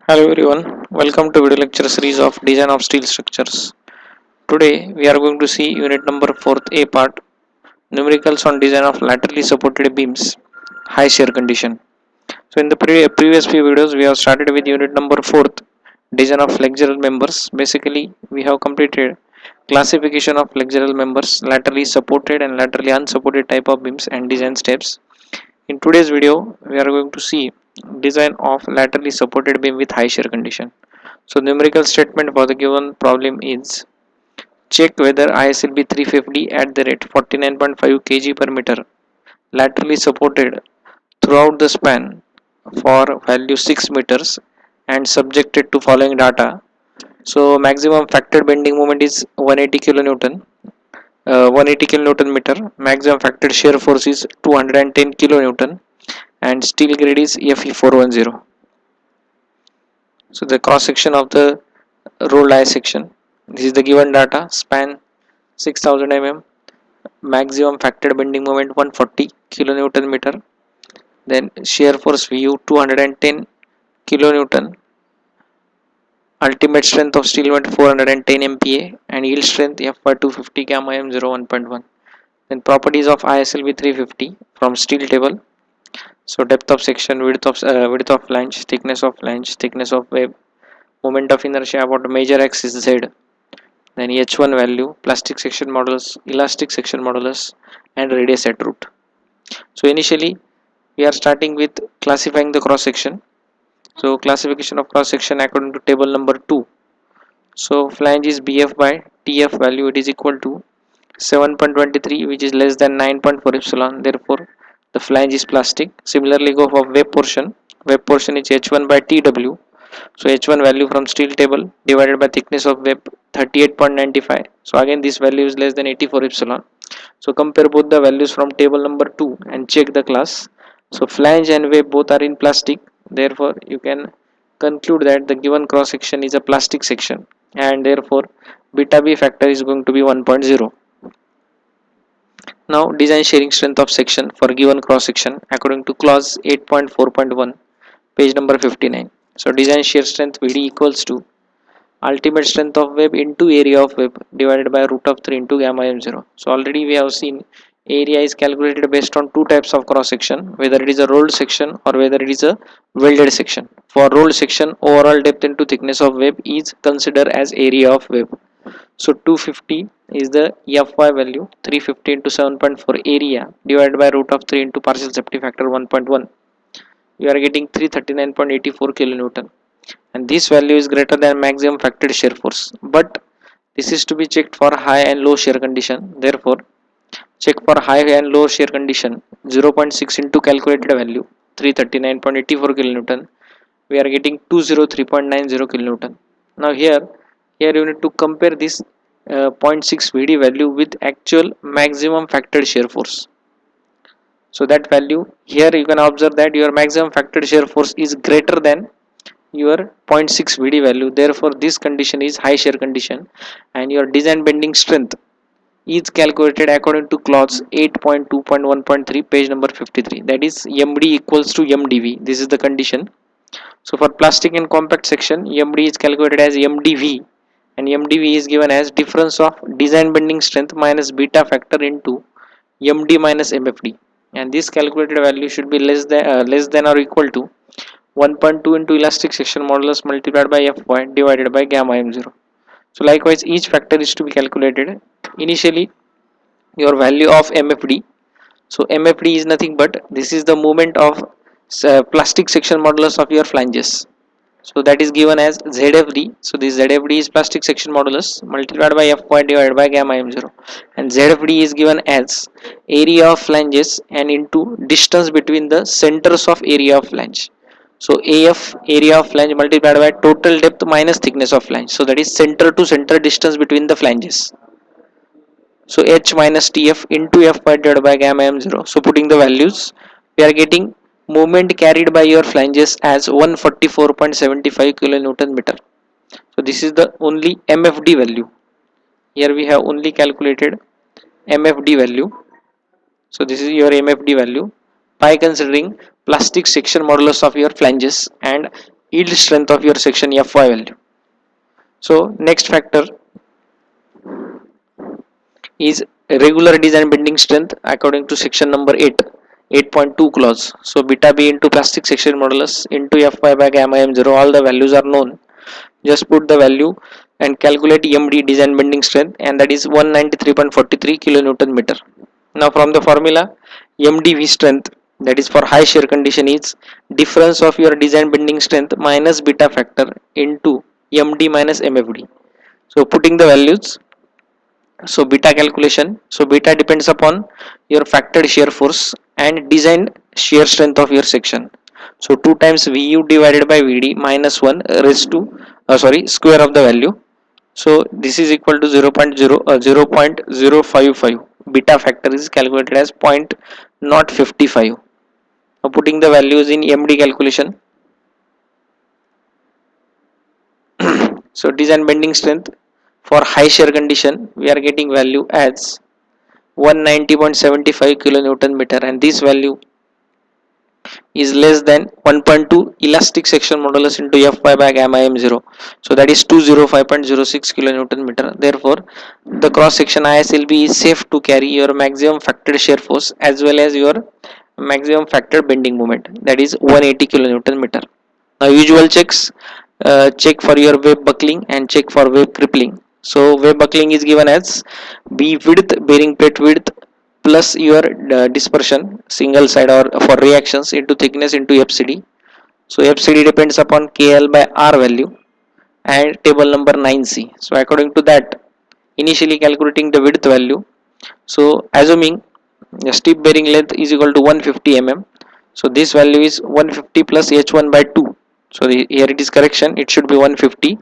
Hello everyone, welcome to video lecture series of Design of Steel Structures. Today we are going to see unit number 4th A part, numericals on design of laterally supported beams, high shear condition. So in the previous few videos we have started with unit number 4th, design of flexural members. Basically we have completed classification of flexural members, laterally supported and laterally unsupported type of beams and design steps. In today's video we are going to see design of laterally supported beam with high shear condition. So numerical statement for the given problem is check whether ISLB 350 at the rate 49.5 kg per meter laterally supported throughout the span for value 6 meters and subjected to following data. So maximum factor bending moment is 180 kilonewton, 180 kilonewton meter. Maximum factor shear force is 210 kilonewton and steel grade is Fe410. So the cross section of the rolled eye section. This is the given data. Span 6000 mm. Maximum factored bending moment 140 kilonewton meter. Then shear force Vu 210 kilonewton. Ultimate strength of steel mat 410 MPa and yield strength Fy 250 gamma m0 1.1. Then properties of ISLB 350 from steel table. So depth of section, width of flange, thickness of flange, thickness of web, moment of inertia about major axis Z, then H1 value, plastic section modulus, elastic section modulus, and radius at root. So initially we are starting with classifying the cross section. So classification of cross section according to table number 2. So flange is BF by TF value, it is equal to 7.23, which is less than 9.4 epsilon. Therefore the flange is plastic. Similarly go for web portion. Web portion is H1 by TW. So H1 value from steel table divided by thickness of web 38.95. So again this value is less than 84 epsilon. So compare both the values from table number 2 and check the class. So flange and web both are in plastic. Therefore you can conclude that the given cross section is a plastic section and therefore beta B factor is going to be 1.0. Now design shearing strength of section for given cross section according to clause 8.4.1 page number 59. So design shear strength VD equals to ultimate strength of web into area of web divided by root of 3 into gamma m0. So already we have seen area is calculated based on two types of cross section, whether it is a rolled section or whether it is a welded section. For rolled section, overall depth into thickness of web is considered as area of web. So 250 is the Fy value, 350 into 7.4 area divided by root of 3 into partial safety factor 1.1. You are getting 339.84 kilonewton, and this value is greater than maximum factored shear force, but this is to be checked for high and low shear condition. Therefore check for high and low shear condition 0.6 into calculated value 339.84 kilonewton, we are getting 203.90 kilonewton. Now here you need to compare this zero point 0.6 VD value with actual maximum factored shear force. So that value here you can observe that your maximum factored shear force is greater than your zero point 0.6 VD value. Therefore this condition is high shear condition and your design bending strength is calculated according to clause 8.2.1.3 page number 53, that is MD equals to MDV. This is the condition. So for plastic and compact section, MD is calculated as MDV and MDV is given as difference of design bending strength minus beta factor into MD minus MFD, and this calculated value should be less than or equal to 1.2 into elastic section modulus multiplied by Fy divided by gamma m0. So likewise each factor is to be calculated. Initially your value of MFD, so MFD is nothing but this is the moment of plastic section modulus of your flanges. So that is given as ZFD. So this ZFD is plastic section modulus multiplied by Fy divided by gamma m0, and ZFD is given as area of flanges and into distance between the centers of area of flange. So AF, area of flange, multiplied by total depth minus thickness of flange. So that is center to center distance between the flanges. So H minus TF into Fy divided by gamma m0. So putting the values, we are getting moment carried by your flanges as 144.75 kilonewton meter. So this is the only MFD value. Here we have only calculated MFD value. So this is your MFD value by considering plastic section modulus of your flanges and yield strength of your section Fy value. So next factor is regular design bending strength according to section number 8, 8.2 clause. So beta b into plastic section modulus into Fy by gamma m0, all the values are known. Just put the value and calculate MD design bending strength, and that is 193.43 kilonewton meter. Now from the formula, MDV strength, that is for high shear condition, is difference of your design bending strength minus beta factor into MD minus MFD. So putting the values, so beta calculation, so beta depends upon your factored shear force and design shear strength of your section. So 2 times VU divided by VD minus 1 raised to square of the value. So this is equal to 0.055. Beta factor is calculated as 0.055. Now putting the values in MD calculation. So design bending strength for high shear condition, we are getting value as 190.75 kilonewton meter, and this value is less than 1.2 elastic section modulus into Fy by gamma m0, so that is 205.06 kilonewton meter. Therefore the cross section ISLB is safe to carry your maximum factored shear force as well as your maximum factored bending moment, that is 180 kilonewton meter. Now usual checks, check for your web buckling and check for web crippling. So web buckling is given as B width, bearing plate width plus your dispersion single side or for reactions into thickness into FCD. So FCD depends upon KL by R value and table number 9C. So according to that, initially calculating the width value. So assuming the strip bearing length is equal to 150 mm. So this value is 150 plus H1 by 2. So here it is correction, it should be 150.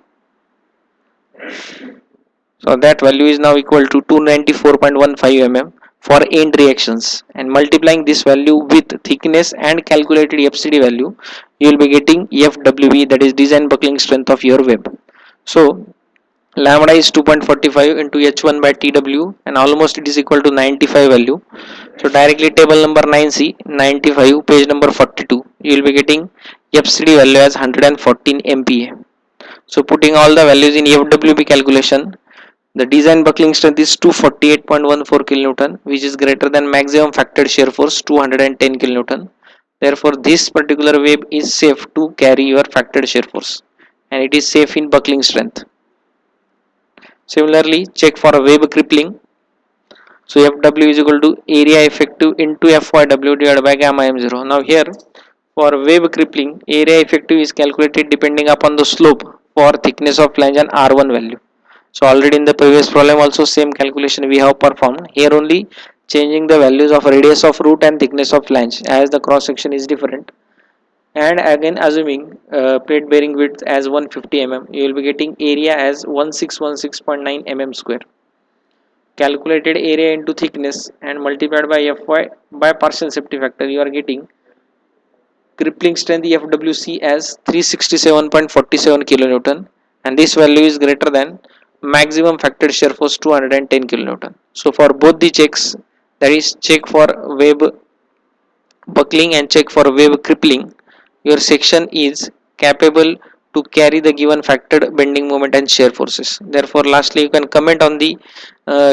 So that value is now equal to 294.15 mm for end reactions, and multiplying this value with thickness and calculated FCD value, you will be getting FWB, that is design buckling strength of your web. So lambda is 2.45 into H1 by TW, and almost it is equal to 95 value. So directly table number 9C, 95, page number 42, you will be getting FCD value as 114 MPa. So putting all the values in FWB calculation, the design buckling strength is 248.14 kilonewton, which is greater than maximum factored shear force 210 kilonewton. Therefore this particular web is safe to carry your factored shear force, and it is safe in buckling strength. Similarly, check for a web crippling. So FW is equal to area effective into FYW divided by gamma m0. Now here for web crippling, area effective is calculated depending upon the slope for thickness of flange and R1 value. So already in the previous problem also same calculation we have performed. Here only changing the values of radius of root and thickness of flange as the cross section is different. And again assuming plate bearing width as 150 mm, you will be getting area as 1616.9 mm square. Calculated area into thickness and multiplied by Fy by partial safety factor, you are getting crippling strength FWC as 367.47 kilonewton, and this value is greater than maximum factored shear force 210 kilonewton. So for both the checks, that is check for web buckling and check for web crippling, your section is capable to carry the given factored bending moment and shear forces. Therefore lastly you can comment on the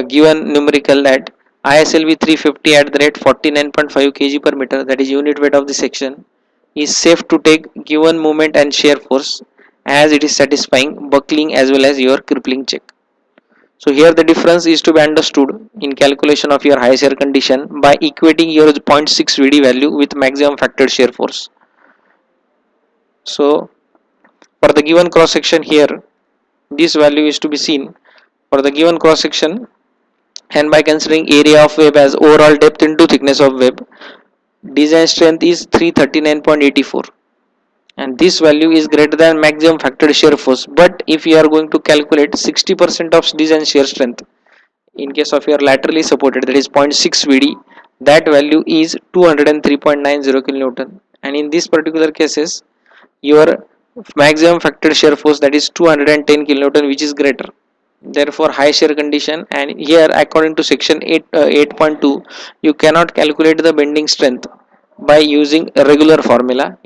given numerical that ISLB 350 at the rate 49.5 kg per meter, that is unit weight of the section, is safe to take given moment and shear force as it is satisfying buckling as well as your crippling check. So here the difference is to be understood in calculation of your high shear condition by equating your 0.6 VD value with maximum factored shear force. So for the given cross section here, this value is to be seen for the given cross section, and by considering area of web as overall depth into thickness of web, design strength is 339.84, and this value is greater than maximum factored shear force. But if you are going to calculate 60% of design shear strength in case of your laterally supported, that is 0.6 VD, that value is 203.90 kilonewton, and in this particular cases your maximum factored shear force, that is 210 kilonewton, which is greater. Therefore high shear condition, and here according to section 8.2, you cannot calculate the bending strength by using a regular formula.